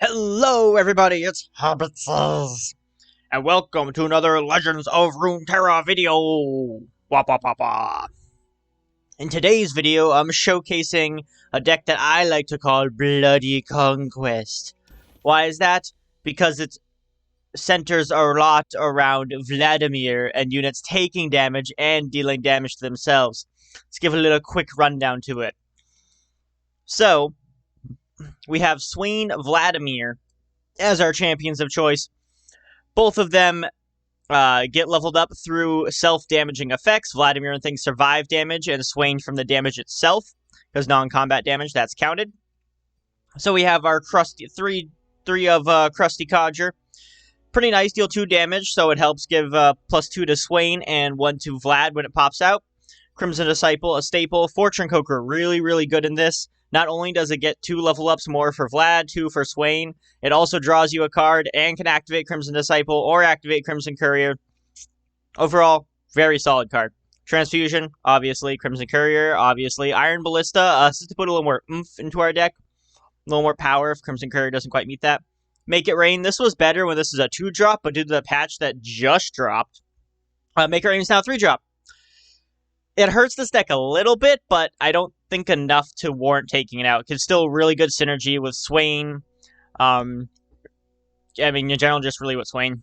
Hello everybody, it's hobbitsizz, and welcome to another Legends of Runeterra video! Wah wah wah wah. In today's video, I'm showcasing a deck that I like to call Bloody Conquest. Why is that? Because it centers a lot around Vladimir and units taking damage and dealing damage to themselves. Let's give a little quick rundown to it. So, we have Swain, Vladimir as our champions of choice. Both of them get leveled up through self-damaging effects. Vladimir and things survive damage, and Swain from the damage itself, because non-combat damage, that's counted. So we have our Crusty three of Crusty Codger. Pretty nice, deal 2 damage, so it helps give +2 to Swain and 1 to Vlad when it pops out. Crimson Disciple, a staple. Fortune Cooker, really good in this. Not only does it get 2 level ups more for Vlad, 2 for Swain, it also draws you a card and can activate Crimson Disciple or activate Crimson Courier. Overall, very solid card. Transfusion, obviously. Crimson Courier, obviously. Iron Ballista, just to put a little more oomph into our deck. A little more power if Crimson Courier doesn't quite meet that. Make It Rain, this was better when this is a 2-drop, but due to the patch that just dropped, Make It Rain is now a 3-drop. It hurts this deck a little bit, but I don't think enough to warrant taking it out. It's still really good synergy with Swain. I mean, in general, just really with Swain.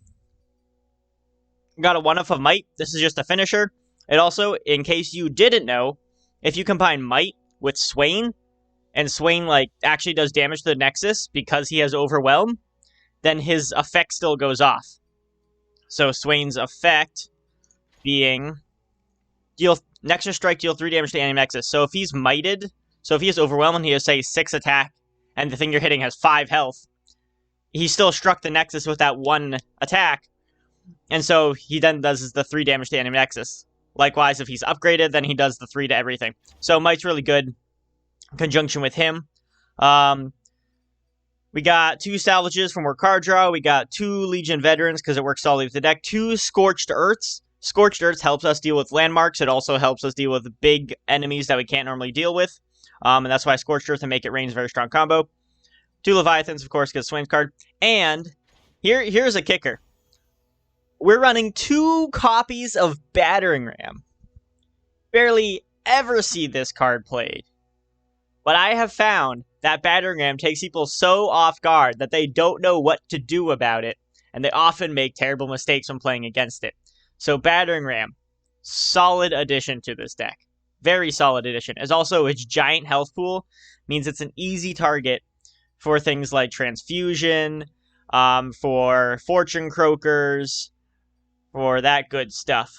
Got a 1-off of Might. This is just a finisher. It also, in case you didn't know, if you combine Might with Swain, and Swain, actually does damage to the Nexus because he has Overwhelm, then his effect still goes off. So Swain's effect being Nexus Strike, deal 3 damage to enemy Nexus. So if he's mighted, so if he has Overwhelm and he has, say, 6 attack, and the thing you're hitting has 5 health, he still struck the Nexus with that 1 attack, and so he then does the 3 damage to enemy Nexus. Likewise, if he's upgraded, then he does the 3 to everything. So Might's really good in conjunction with him. We got 2 Salvages from our card draw. We got 2 Legion Veterans because it works solidly with the deck. 2 Scorched Earths. Scorched Earth helps us deal with landmarks. It also helps us deal with big enemies that we can't normally deal with. And that's why Scorched Earth and Make It Rain is a very strong combo. 2 Leviathans, of course, because Swain's card. And here's a kicker. We're running 2 copies of Battering Ram. Barely ever see this card played. But I have found that Battering Ram takes people so off guard that they don't know what to do about it. And they often make terrible mistakes when playing against it. So Battering Ram, solid addition to this deck. Very solid addition. As also, its giant health pool means it's an easy target for things like Transfusion, for Fortune Croakers, for that good stuff.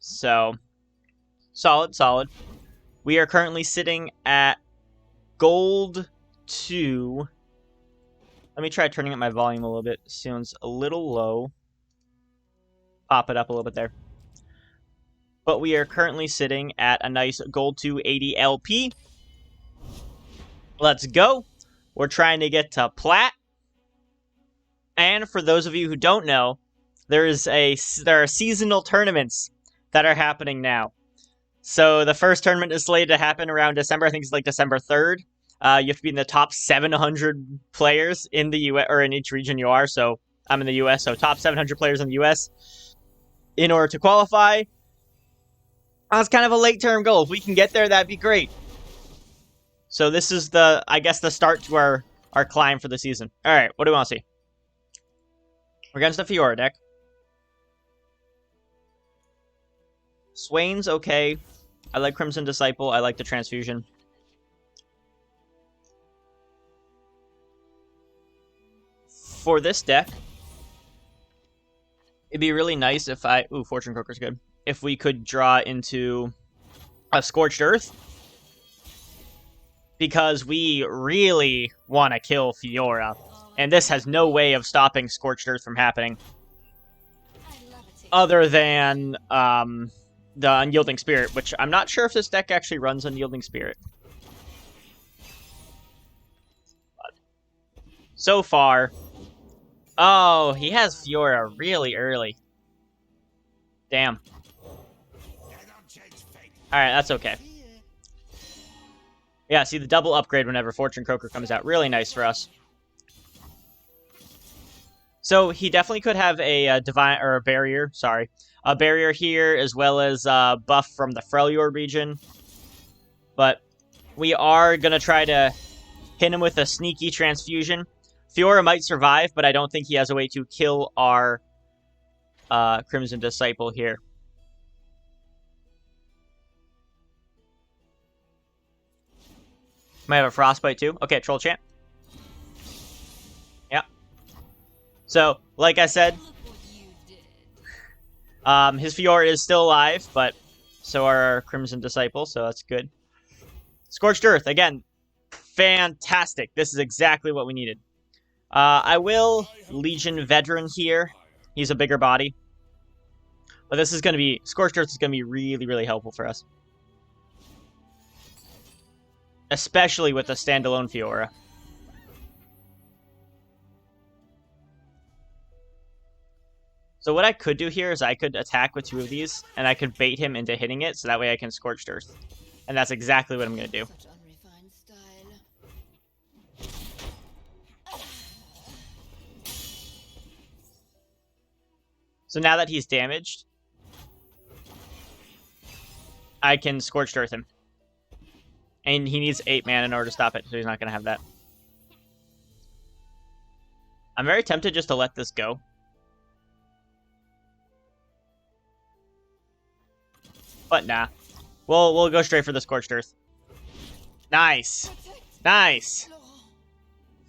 So, solid. We are currently sitting at gold 2. Let me try turning up my volume a little bit. Sounds a little low. Pop it up a little bit there. But we are currently sitting at a nice gold 280 LP. Let's go. We're trying to get to plat. And for those of you who don't know, there are seasonal tournaments that are happening now. So the first tournament is slated to happen around December. I think it's like December 3rd. You have to be in the top 700 players in the US, or in each region you are. So I'm in the US, so top 700 players in the US. In order to qualify. That's kind of a late-term goal. If we can get there, that'd be great. So this is the start to our climb for the season. Alright, what do we want to see? We're against a Fiora deck. Swain's okay. I like Crimson Disciple. I like the Transfusion. For this deck, it'd be really nice if Fortune Croaker's good. If we could draw into a Scorched Earth. Because we really want to kill Fiora. And this has no way of stopping Scorched Earth from happening. Other than the Unyielding Spirit, which I'm not sure if this deck actually runs Unyielding Spirit. But so far. Oh, he has Fiora really early. Damn. Alright, that's okay. Yeah, see the double upgrade whenever Fortune Croaker comes out. Really nice for us. So he definitely could have a divine or a barrier. Sorry, a barrier here as well as buff from the Freljord region. But we are gonna try to hit him with a sneaky transfusion. Fiora might survive, but I don't think he has a way to kill our Crimson Disciple here. Might have a Frostbite too. Okay, Troll Champ. Yeah. So, like I said, his Fiora is still alive, but so are our Crimson Disciple, so that's good. Scorched Earth, again, fantastic. This is exactly what we needed. I will Legion Veteran here. He's a bigger body. But this is going to be... Scorched Earth is going to be really, really helpful for us. Especially with the standalone Fiora. So what I could do here is I could attack with 2 of these, and I could bait him into hitting it, so that way I can Scorched Earth. And that's exactly what I'm going to do. So now that he's damaged, I can Scorched Earth him. And he needs 8 mana in order to stop it, so he's not going to have that. I'm very tempted just to let this go. But nah. We'll go straight for the Scorched Earth. Nice. Nice.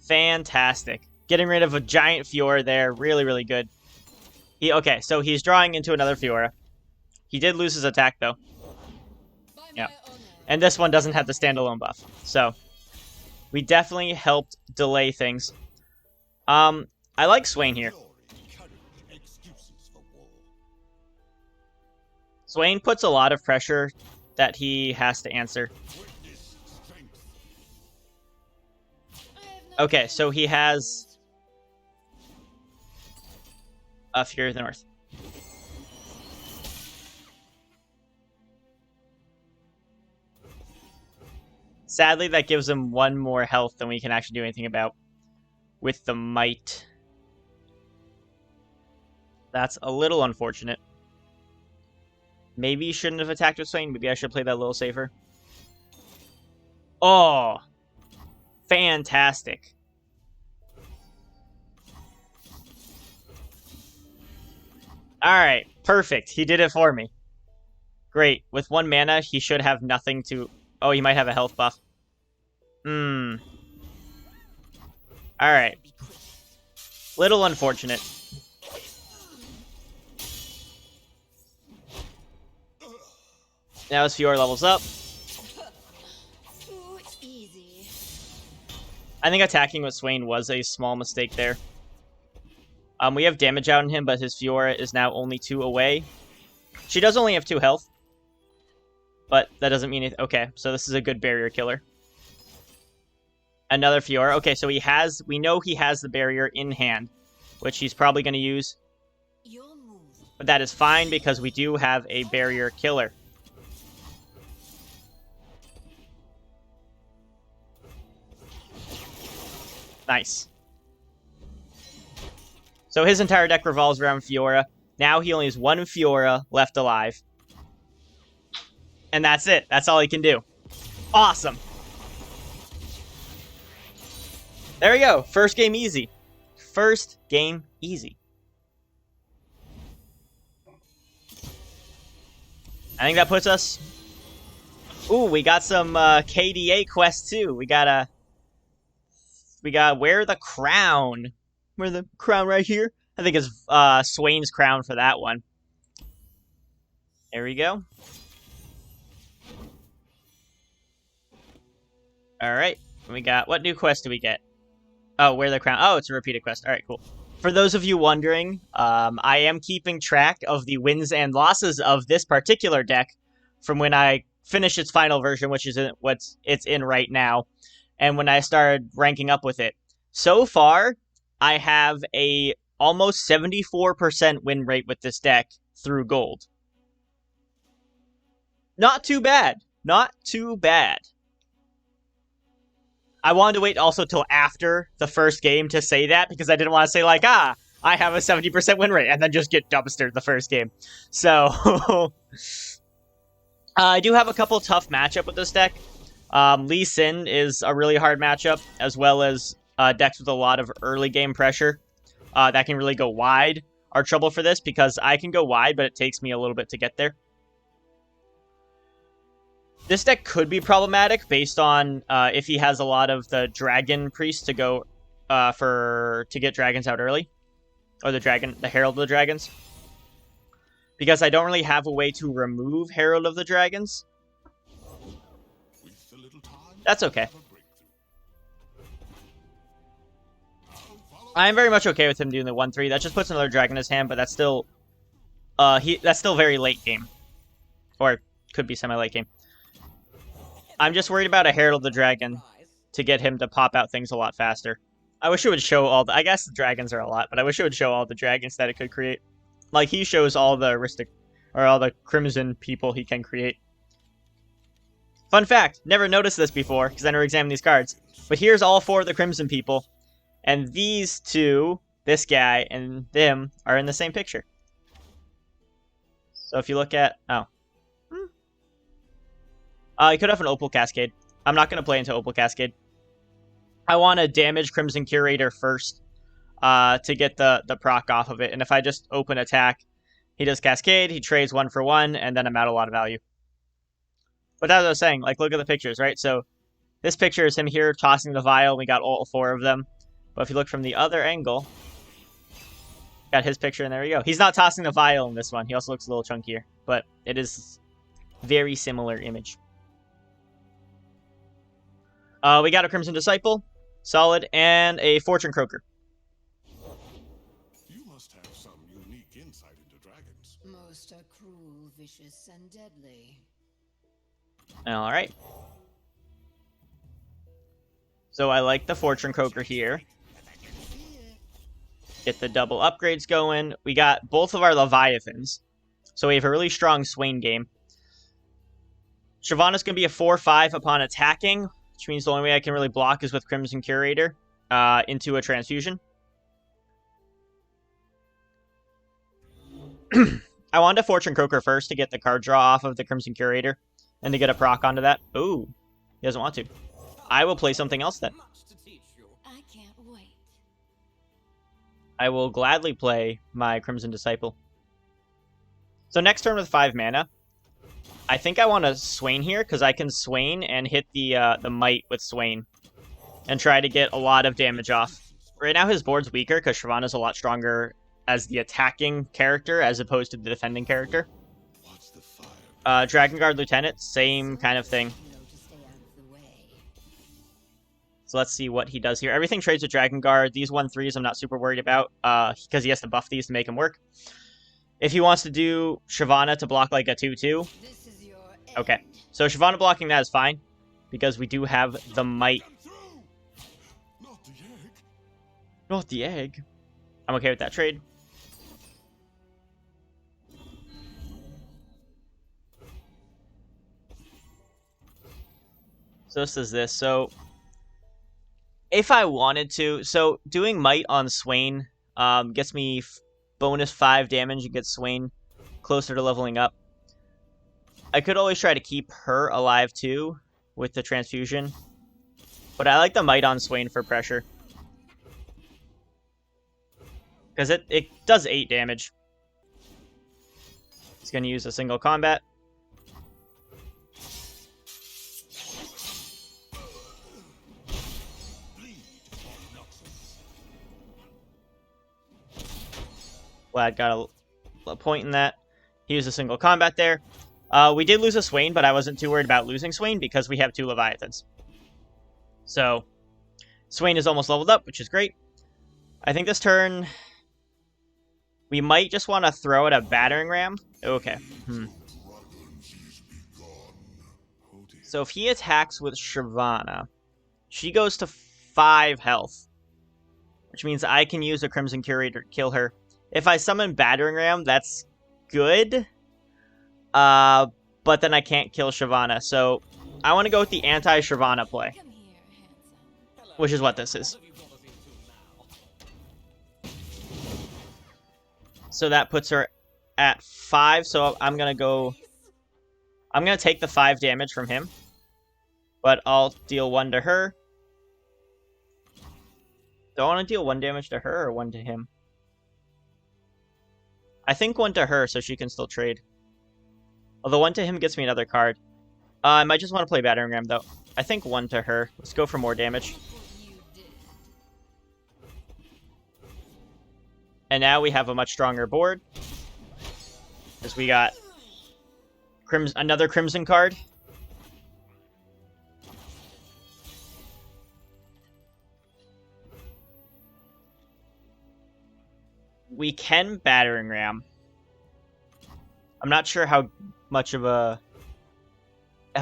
Fantastic. Getting rid of a giant Fiora there. Really, really good. Okay, so he's drawing into another Fiora. He did lose his attack, though. Yeah. And this one doesn't have the standalone buff. So, we definitely helped delay things. I like Swain here. Swain puts a lot of pressure that he has to answer. Okay, so he has a Fury of the North. Sadly, that gives him 1 more health than we can actually do anything about with the Might. That's a little unfortunate. Maybe you shouldn't have attacked with Swain. Maybe I should play that a little safer. Oh! Fantastic. Alright, perfect. He did it for me. Great. With 1 mana, he should have nothing to... Oh, he might have a health buff. Alright. Little unfortunate. Now his Fiora levels up. I think attacking with Swain was a small mistake there. We have damage out on him, but his Fiora is now only 2 away. She does only have 2 health. But that doesn't mean it. Okay, so this is a good barrier killer. Another Fiora. Okay, so we know he has the barrier in hand, which he's probably going to use. But that is fine because we do have a barrier killer. Nice. So his entire deck revolves around Fiora. Now he only has 1 Fiora left alive. And that's it. That's all he can do. Awesome. There we go. First game easy. First game easy. I think that puts us... Ooh, we got some KDA quests too. We got Wear the Crown. Wear the crown right here. I think it's Swain's crown for that one. There we go. Alright. We got... What new quest do we get? Oh, Wear the Crown. Oh, it's a repeated quest. Alright, cool. For those of you wondering, I am keeping track of the wins and losses of this particular deck from when I finished its final version, which is what it's in right now, and when I started ranking up with it. So far, I have a almost 74% win rate with this deck through gold. Not too bad. Not too bad. I wanted to wait also till after the first game to say that, because I didn't want to say like, I I have a 70% win rate and then just get dumpstered the first game. So I do have a couple tough matchup with this deck. Lee Sin is a really hard matchup, as well as decks with a lot of early game pressure that can really go wide are trouble for this, because I can go wide, but it takes me a little bit to get there. This deck could be problematic based on if he has a lot of the Dragon Priest to go to get dragons out early, or the Herald of the Dragons, because I don't really have a way to remove Herald of the Dragons. That's okay. I'm very much okay with him doing the 1/3. That just puts another dragon in his hand, but that's still very late game, or could be semi-late game. I'm just worried about a Herald of the Dragon to get him to pop out things a lot faster. I wish it would show all the... I guess the dragons are a lot, but I wish it would show all the dragons that it could create. Like, he shows all the all the Crimson people he can create. Fun fact, never noticed this before, because I never examined these cards. But here's all 4 of the Crimson people. And these two, this guy and them, are in the same picture. So if you look at... Oh. You could have an Opal Cascade. I'm not going to play into Opal Cascade. I want to damage Crimson Curator first to get the proc off of it. And if I just open attack, he does Cascade, he trades 1 for 1, and then I'm out a lot of value. But as I was saying, like, look at the pictures, right? So this picture is him here tossing the vial. We got all 4 of them. But if you look from the other angle, got his picture, and there we go. He's not tossing the vial in this one. He also looks a little chunkier, but it is very similar image. We got a Crimson Disciple, solid, and a Fortune Croaker. You must have some unique insight into dragons. Most are cruel, vicious, and deadly. All right. So I like the Fortune Croaker here. Get the double upgrades going. We got both of our Leviathans, so we have a really strong Swain game. Shyvana's going to be a 4/5 upon attacking, which means the only way I can really block is with Crimson Curator into a Transfusion. I wanted a Fortune Croaker first to get the card draw off of the Crimson Curator and to get a proc onto that. Ooh, he doesn't want to. I will play something else then. I can't wait. I will gladly play my Crimson Disciple. So next turn with 5 mana. I think I want to Swain here, because I can Swain and hit the Might with Swain. And try to get a lot of damage off. Right now his board's weaker, because Shyvana's a lot stronger as the attacking character, as opposed to the defending character. Dragon Guard Lieutenant, same kind of thing. So let's see what he does here. Everything trades with Dragon Guard. These 1/3s I'm not super worried about, because he has to buff these to make them work. If he wants to do Shyvana to block like a 2/2, okay. So Shyvana blocking that is fine, because we do have the Might. Not the egg. I'm okay with that trade. So this is this. So if I wanted to, so doing Might on Swain gets me bonus 5 damage and gets Swain closer to leveling up. I could always try to keep her alive too with the Transfusion, but I like the Might on Swain for pressure, because it does 8 damage. He's going to use a single combat. Vlad got a point in that. He used a single combat there. We did lose a Swain, but I wasn't too worried about losing Swain because we have 2 Leviathans. So Swain is almost leveled up, which is great. I think this turn we might just want to throw at a Battering Ram. Okay. So if he attacks with Shyvana, she goes to 5 health, which means I can use a Crimson Curator to kill her. If I summon Battering Ram, that's good. But then I can't kill Shyvana, so I want to go with the anti-Shyvana play, which is what this is. So that puts her at 5. So I'm going to go... I'm going to take the 5 damage from him. But I'll deal 1 to her. Do I want to deal 1 damage to her or 1 to him? I think 1 to her so she can still trade. Although 1 to him gets me another card. I might just want to play Battering Ram though. I think 1 to her. Let's go for more damage. And now we have a much stronger board. Because we got another Crimson card. We can Battering Ram. I'm not sure how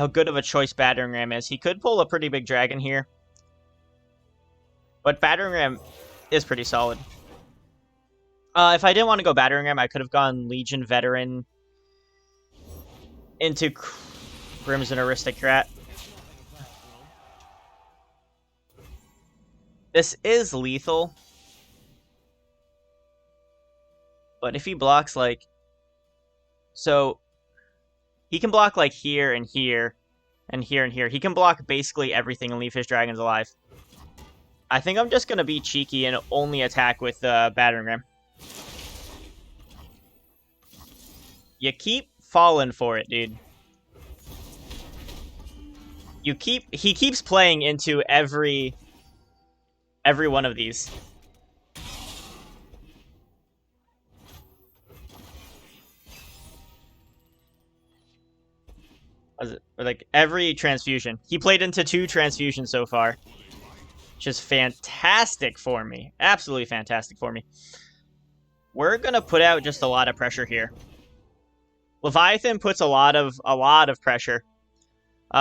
good of a choice Battering Ram is. He could pull a pretty big dragon here. But Battering Ram is pretty solid. If I didn't want to go Battering Ram, I could have gone Legion Veteran into Crimson Aristocrat. This is lethal. But if he blocks, like... So, he can block, like, here and here, and here and here. He can block basically everything and leave his dragons alive. I think I'm just going to be cheeky and only attack with Battering Ram. You keep falling for it, dude. He keeps playing into every one of these. Like every transfusion. He played into 2 transfusions so far. Which is fantastic for me. Absolutely fantastic for me. We're gonna put out just a lot of pressure here. Leviathan puts a lot of pressure.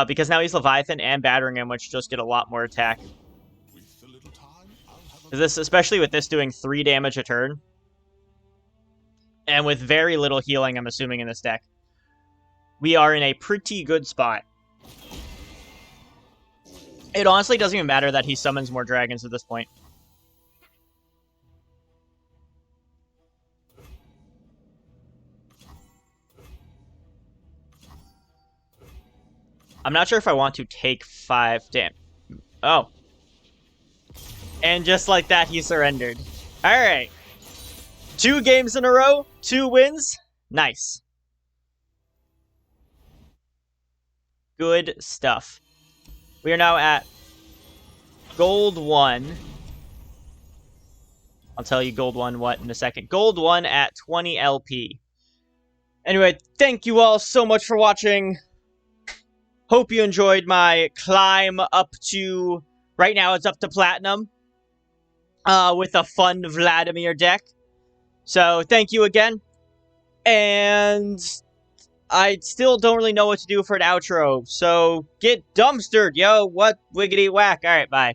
Because now he's Leviathan and Battering Ram, which just get a lot more attack. Especially with this doing 3 damage a turn. And with very little healing, I'm assuming, in this deck. We are in a pretty good spot. It honestly doesn't even matter that he summons more dragons at this point. I'm not sure if I want to take 5 damn. Oh. And just like that, he surrendered. Alright. 2 games in a row, 2 wins. Nice. Good stuff. We are now at Gold 1. I'll tell you Gold 1 what in a second. Gold 1 at 20 LP. Anyway, thank you all so much for watching. Hope you enjoyed my climb up to... Right now it's up to Platinum. With a fun Vladimir deck. So, thank you again. And... I still don't really know what to do for an outro, so get dumpstered, yo. What wiggity whack. Alright, bye.